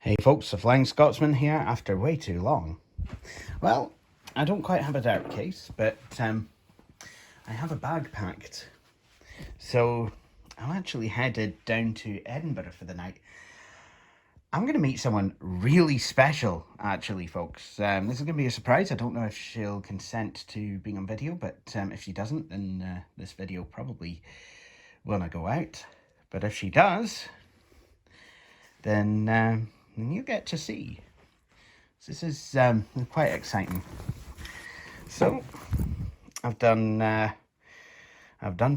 Hey folks, the Flying Scotsman here after way too long. Well, I don't quite have a dirt case, but I have a bag packed. So I'm actually headed down to Edinburgh for the night. I'm going to meet someone really special, actually, folks. This is going to be a surprise. I don't know if she'll consent to being on video, but if she doesn't, then this video probably won't go out. But if she does, then you get to see. So this is quite exciting. So I've done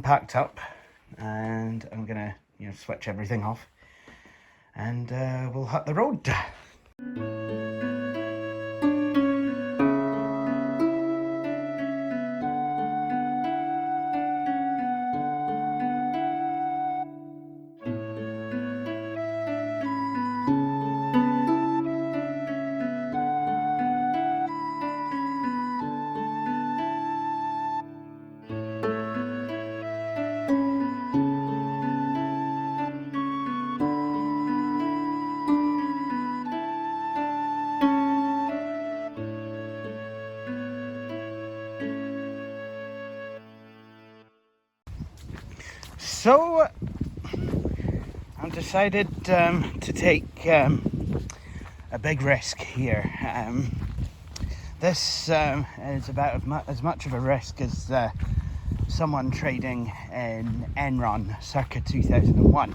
packed up, and I'm gonna switch everything off, and we'll hit the road. So I've decided to take a big risk here. This is about as much of a risk as someone trading in Enron circa 2001.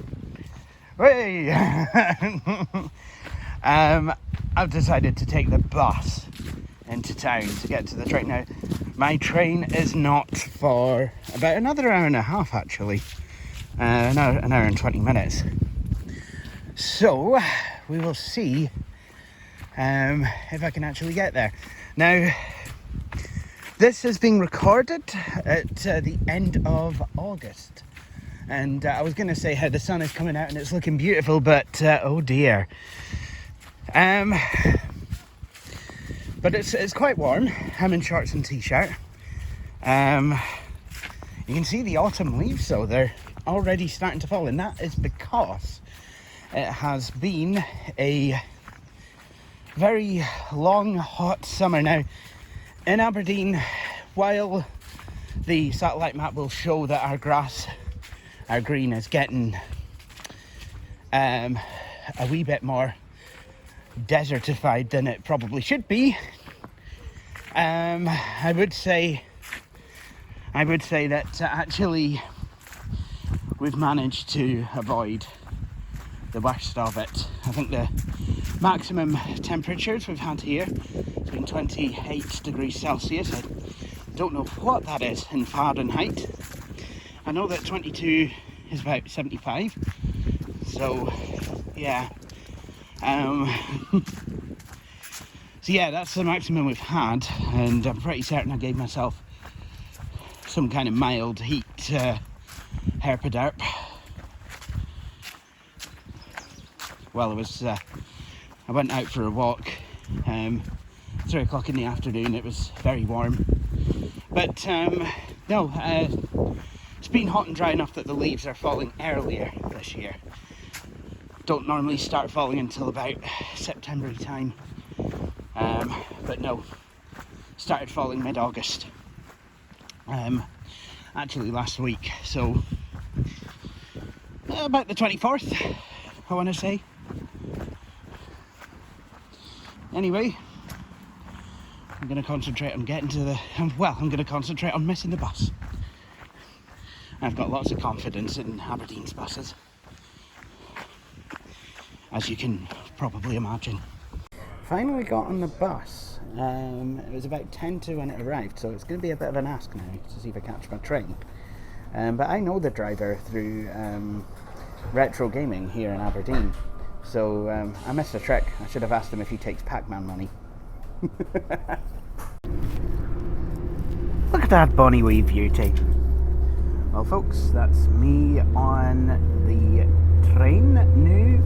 Hey! I've decided to take the bus into town to get to the train. Now, my train is not for about another hour and a half, actually. An hour and 20 minutes. So we will see if I can actually get there. Now, this is being recorded at the end of August, and I was going to say how the sun is coming out and it's looking beautiful, but oh dear. But it's quite warm. I'm in shorts and t-shirt. You can see the autumn leaves, so they're already starting to fall, and that is because it has been a very long, hot summer. Now, in Aberdeen, while the satellite map will show that our grass, our green, is getting a wee bit more desertified than it probably should be, I would say that actually we've managed to avoid the worst of it. I think the maximum temperatures we've had here has been 28 degrees Celsius. I don't know what that is in Fahrenheit. I know that 22 is about 75. So, yeah. So yeah, that's the maximum we've had, and I'm pretty certain I gave myself some kind of mild heat herpaderp. Well, I went out for a walk 3 o'clock in the afternoon. It was very warm, but no, it's been hot and dry enough that the leaves are falling earlier this year. Don't normally start falling until about September time, but no, started falling mid-August. Actually last week, so about the 24th, I want to say. Anyway, I'm going to concentrate on getting to the, I'm going to concentrate on missing the bus. I've got lots of confidence in Aberdeen's buses, as you can probably imagine. Finally got on the bus. It was about 10 to when it arrived, so it's going to be a bit of an ask now to see if I catch my train. But I know the driver through retro gaming here in Aberdeen, so I missed a trick. I should have asked him if he takes Pac-Man money. Look at that bonny wee beauty. Well folks, that's me on the train now,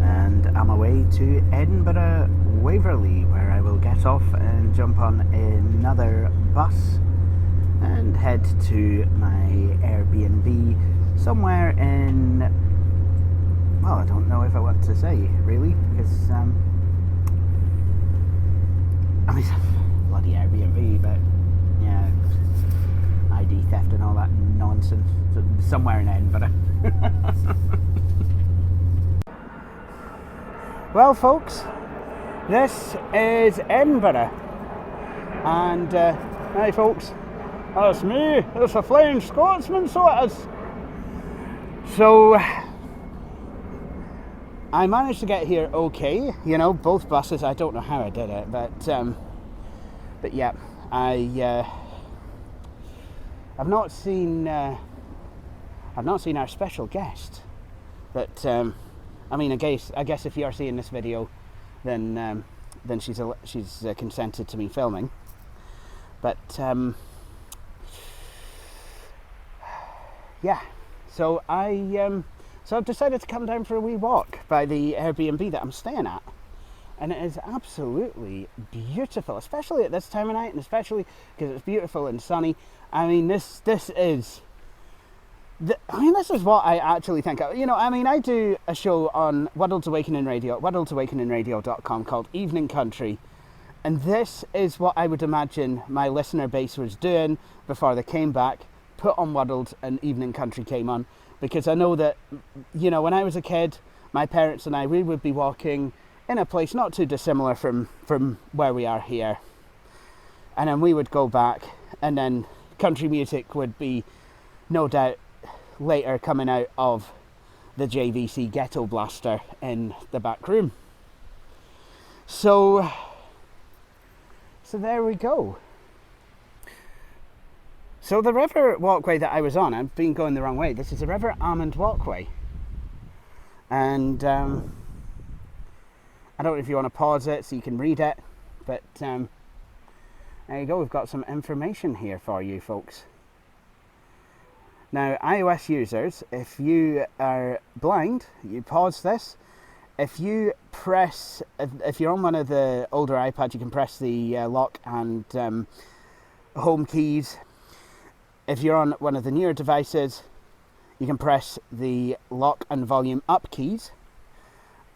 and I'm away to Edinburgh Waverley, where I will get off and jump on another bus and head to my Airbnb somewhere in well, I don't know if I want to say, really, because, I mean, bloody Airbnb, but, yeah, ID theft and all that nonsense, somewhere in Edinburgh. Well, folks, this is Edinburgh, and, hey, folks, that's me, it's a flying Scotsman, so it is. So, I managed to get here okay, you know, both buses. I don't know how I did it, but yeah, I've not seen our special guest, but I mean, I guess if you are seeing this video, then she's consented to me filming, but yeah. So so I've decided to come down for a wee walk by the Airbnb that I'm staying at, and it is absolutely beautiful, especially at this time of night, and especially because it's beautiful and sunny. I mean, this is what I actually think of. You know, I mean, I do a show on World's Awakening Radio, worldsawakeningradio.com, called Evening Country, and this is what I would imagine my listener base was doing before they came back, put on World and Evening Country came on, because I know that, you know, when I was a kid, my parents and I, we would be walking in a place not too dissimilar from where we are here, and then we would go back, and then country music would be, no doubt, later coming out of the JVC Ghetto Blaster in the back room. So there we go. So the river walkway that I was on, I've been going the wrong way. This is the River Almond Walkway. And I don't know if you want to pause it so you can read it, but there you go, we've got some information here for you folks. Now, iOS users, if you are blind, you pause this. If you're on one of the older iPads, you can press the lock and home keys. If you're on one of the newer devices, you can press the lock and volume up keys,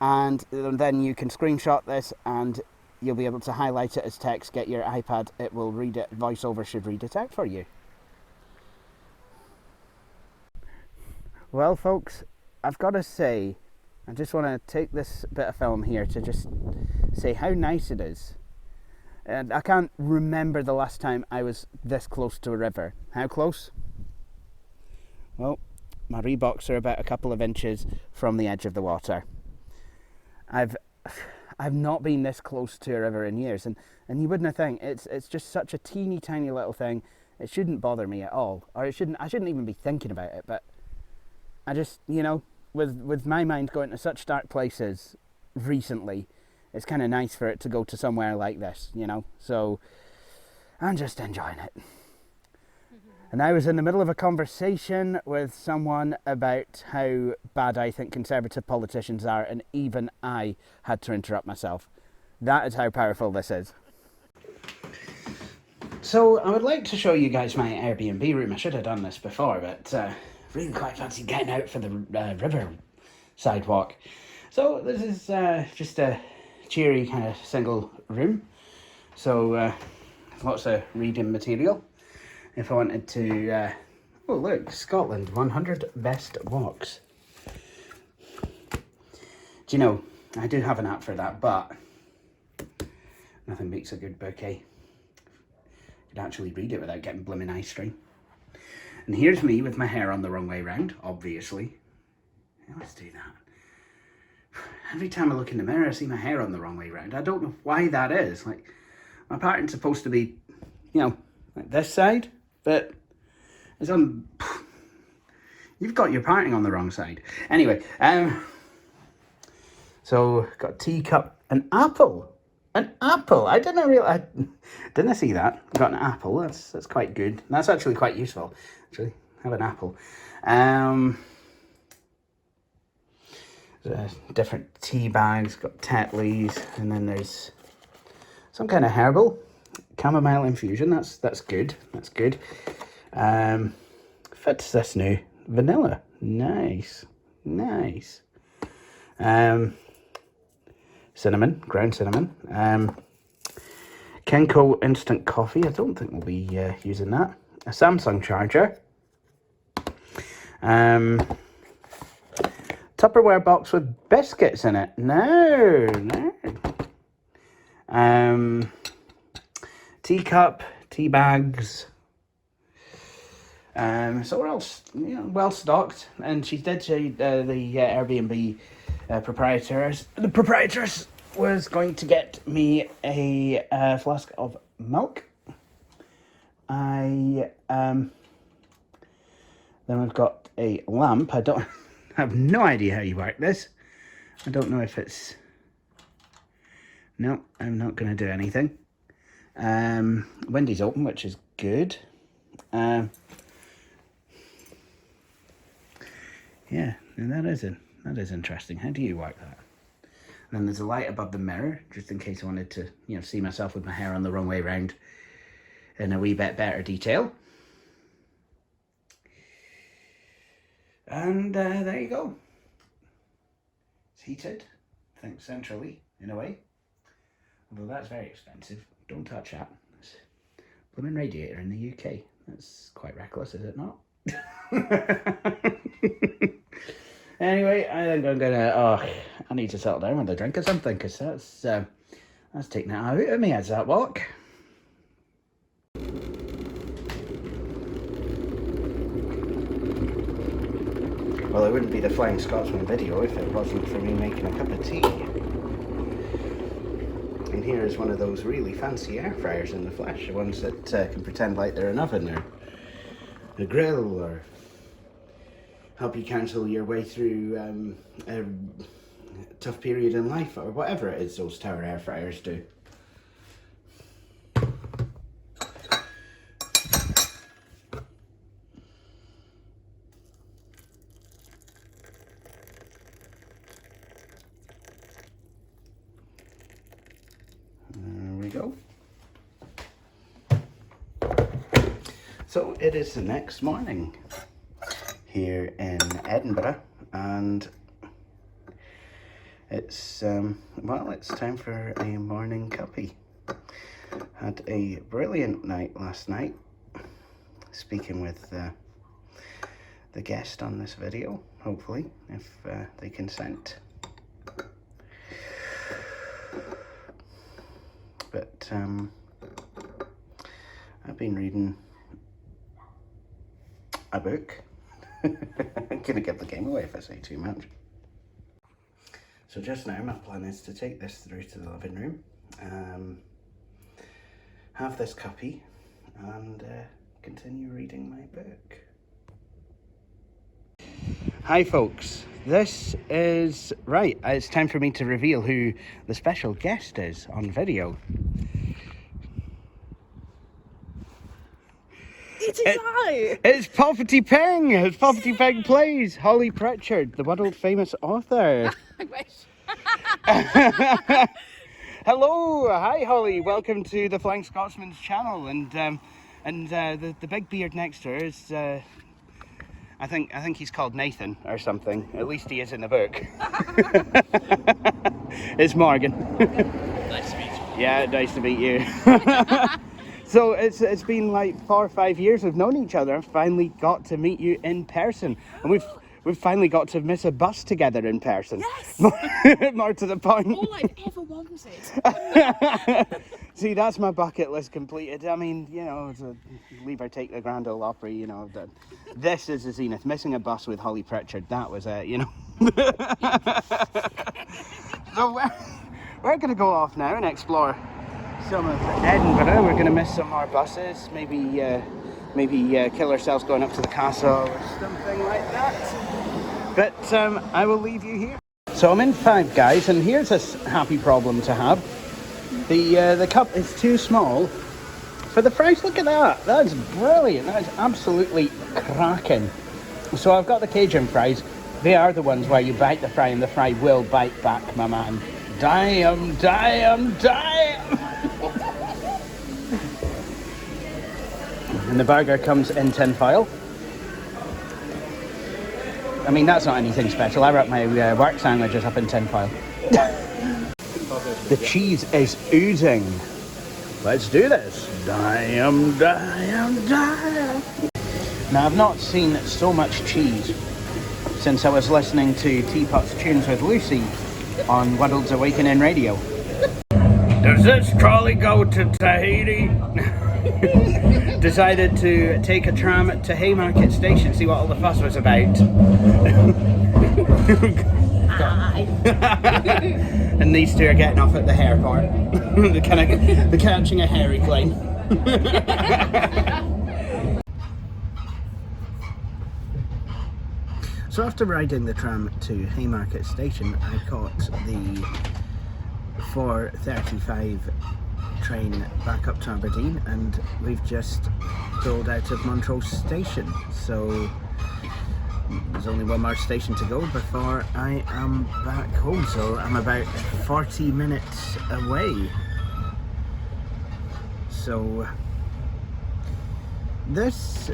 and then you can screenshot this and you'll be able to highlight it as text, get your iPad, it will read it, VoiceOver should read it out for you. Well folks, I've got to say, I just want to take this bit of film here to just say how nice it is. And I can't remember the last time I was this close to a river. How close? Well, my Reeboks are about a couple of inches from the edge of the water. I've not been this close to a river in years, and you wouldn't think it's just such a teeny tiny little thing. It shouldn't bother me at all, or I shouldn't even be thinking about it. But I just, you know, with my mind going to such dark places recently, it's kind of nice for it to go to somewhere like this, you know. So I'm just enjoying it. And I was in the middle of a conversation with someone about how bad I think Conservative politicians are, and even I had to interrupt myself. That is how powerful this is. So I would like to show you guys my Airbnb room. I should have done this before, but really quite fancy getting out for the river sidewalk. So this is just a cheery kind of single room. So lots of reading material. If I wanted to, oh look, Scotland, 100 best walks. Do you know, I do have an app for that, but nothing beats a good book, eh? You could actually read it without getting blimmin' eye strain. And here's me with my hair on the wrong way round, obviously. Let's do that. Every time I look in the mirror, I see my hair on the wrong way round. I don't know why that is. Like, my pattern's supposed to be, you know, like this side, but it's on. You've got your parting on the wrong side. Anyway, so got a teacup, an apple. An apple. I didn't see that. Got an apple. That's quite good. That's actually quite useful. Actually, have an apple. Different tea bags. Got Tetleys, and then there's some kind of herbal chamomile infusion. That's good. That's good. Fits this new vanilla. Nice, nice. Cinnamon, ground cinnamon. Kenko instant coffee. I don't think we'll be using that. A Samsung charger. Tupperware box with biscuits in it. No. Teacup, tea bags. So we're all, well stocked. And she did say the Airbnb proprietress was going to get me a flask of milk. Then we've got a lamp. I have no idea how you work this. I don't know if it's... No, I'm not going to do anything. Windows open, which is good. Yeah, that is interesting. How do you work that? And then there's a light above the mirror, just in case I wanted to, see myself with my hair on the wrong way round in a wee bit better detail. And there you go. It's heated, I think centrally, in a way. Although that's very expensive. Don't touch that. It's a blooming radiator in the UK. That's quite reckless, is it not? Anyway, I think I'm gonna... I need to settle down with a drink or something, because that's taking it out of me as that walk. Well, it wouldn't be the Flying Scotsman video if it wasn't for me making a cup of tea. And here is one of those really fancy air fryers in the flesh, the ones that can pretend like they're an oven or a grill, or help you cancel your way through a tough period in life, or whatever it is those tower air fryers do. Go. So it is the next morning here in Edinburgh, and it's it's time for a morning cuppy. Had a brilliant night last night, speaking with the guest on this video, hopefully, if they consent. But I've been reading a book. I'm gonna give the game away if I say too much. So just now my plan is to take this through to the living room, have this cuppy, and continue reading my book. Hi folks, this is... Right, it's time for me to reveal who the special guest is on video. It is I! It's Poverty Ping! It's Poverty Ping Plays! Holly Pratchett, the world famous author. I wish. Hello, hi Holly, welcome to the Flying Scotsman's channel, and the big beard next to her is... I think he's called Nathan or something. At least he is in the book. It's Morgan. Nice to meet you. Yeah, nice to meet you. So it's been like 4 or 5 years we've known each other. I've finally got to meet you in person, and we've finally got to miss a bus together in person. Yes. More to the point. All I've ever wanted. See, that's my bucket list completed. I mean, to leave or take the Grand Ole Opry, this is the zenith. Missing a bus with Holly Pratchett, that was it, So we're going to go off now and explore some of Edinburgh. We're going to miss some more buses, maybe kill ourselves going up to the castle or something like that. But I will leave you here. So I'm in Five Guys, and here's a happy problem to have. The cup is too small for the fries. Look at that. That's brilliant. That is absolutely cracking. So I've got the Cajun fries. They are the ones where you bite the fry and the fry will bite back, my man. Damn. And the burger comes in tin foil. I mean, that's not anything special. I wrap my work sandwiches up in tin foil. The cheese is oozing. Let's do this. Damn. Now, I've not seen so much cheese since I was listening to Teapot's Tunes with Lucy on World's Awakening Radio. Does this trolley go to Tahiti? Decided to take a tram to Haymarket Station, see what all the fuss was about. And these two are getting off at the airport. They're catching a hairy plane. So after riding the tram to Haymarket Station, I caught the 4:35 train back up to Aberdeen, and we've just pulled out of Montrose Station. So there's only one more station to go before I am back home. So I'm about 40 minutes away. So this,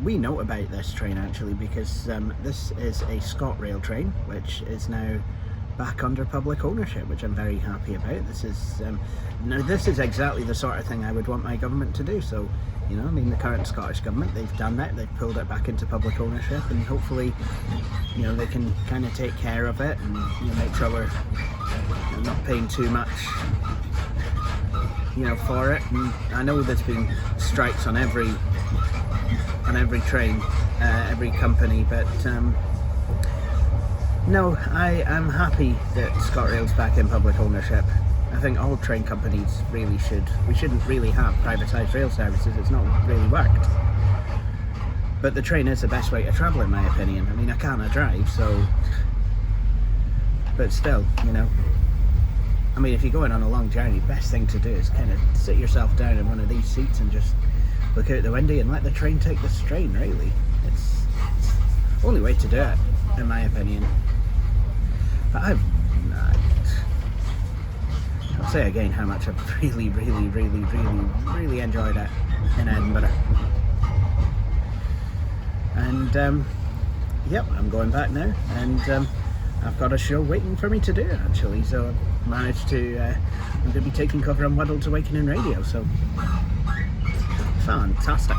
we know about this train actually because this is a ScotRail train which is now back under public ownership, which I'm very happy about. This is now this is exactly the sort of thing I would want my government to do. So, you know, I mean, the current Scottish government, they've done that, they've pulled it back into public ownership, and hopefully, you know, they can kind of take care of it and, you know, make sure we're not paying too much, you know, for it. And I know there's been strikes on every train, every company, but no, I am happy that ScotRail's back in public ownership. I think all train companies really we shouldn't really have privatised rail services. It's not really worked. But the train is the best way to travel, in my opinion. I mean, I can't drive, so, but still, you know, I mean, if you're going on a long journey, the best thing to do is kind of sit yourself down in one of these seats and just look out the window and let the train take the strain, really. It's the only way to do it, in my opinion. But I'll say again how much I've really enjoyed it in Edinburgh. And yep, I'm going back now, and I've got a show waiting for me to do actually. So I've managed to, I'm going to be taking cover on World's Awakening Radio, so fantastic.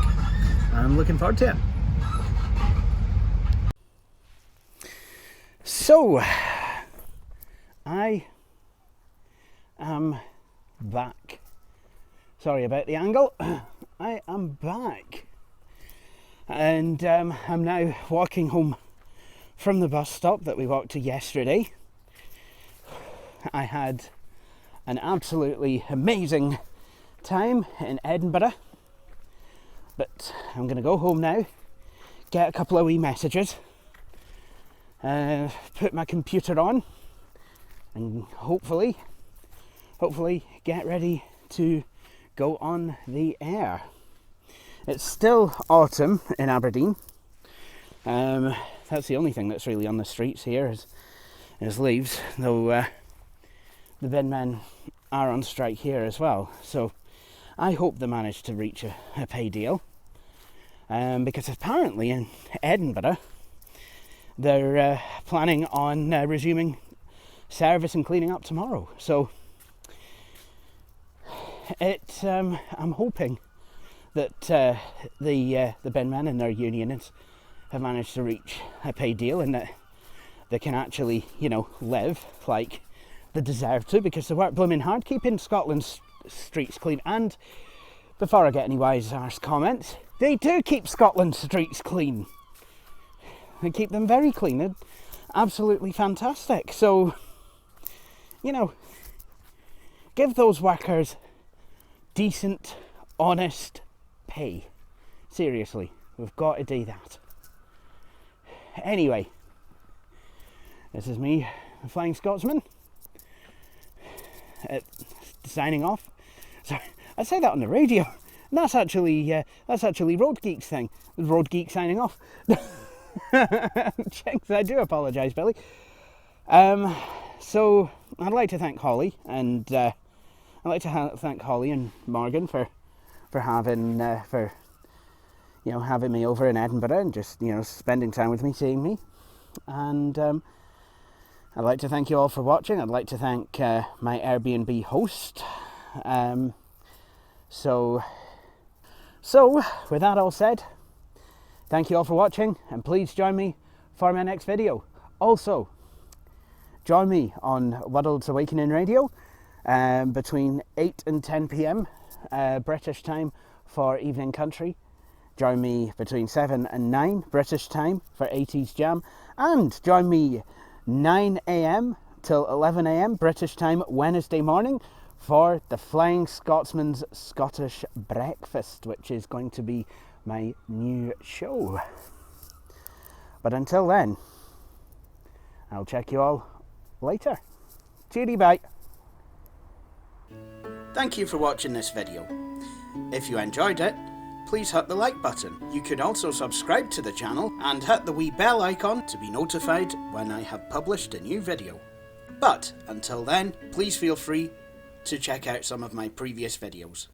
I'm looking forward to it. So I am back. Sorry about the angle. I am back, and I'm now walking home from the bus stop that we walked to yesterday. I had an absolutely amazing time in Edinburgh, but I'm going to go home now, get a couple of wee messages, put my computer on, and hopefully get ready to go on the air. It's still autumn in Aberdeen. That's the only thing that's really on the streets here is leaves, though the bin men are on strike here as well. So I hope they manage to reach a pay deal, because apparently in Edinburgh they're planning on resuming service and cleaning up tomorrow. So I'm hoping that the bin men and their unions have managed to reach a pay deal, and that they can actually, you know, live like they deserve to, because they work blooming hard keeping Scotland's streets clean. And before I get any wise arse comments, they do keep Scotland's streets clean. They keep them very clean. They're absolutely fantastic. So, you know, give those workers decent, honest pay. Seriously, we've got to do that. Anyway, this is me, the Flying Scotsman, signing off. Sorry, I say that on the radio. And that's actually Road Geek's thing. Road Geek signing off. Jinx, I do apologise, Billy. So I'd like to thank Holly, and thank Holly and Morgan for having having me over in Edinburgh and just, you know, spending time with me, seeing me. And I'd like to thank you all for watching. I'd like to thank my Airbnb host. So with that all said, thank you all for watching, and please join me for my next video. Also, join me on World's Awakening Radio between 8 and 10 p.m. British time for Evening Country. Join me between 7 and 9 British time for 80s Jam. And join me 9 a.m. till 11 a.m. British time Wednesday morning for the Flying Scotsman's Scottish Breakfast, which is going to be my new show. But until then, I'll check you all later. Cheery bye. Thank you for watching this video. If you enjoyed it, please hit the like button. You can also subscribe to the channel and hit the wee bell icon to be notified when I have published a new video. But until then, please feel free to check out some of my previous videos.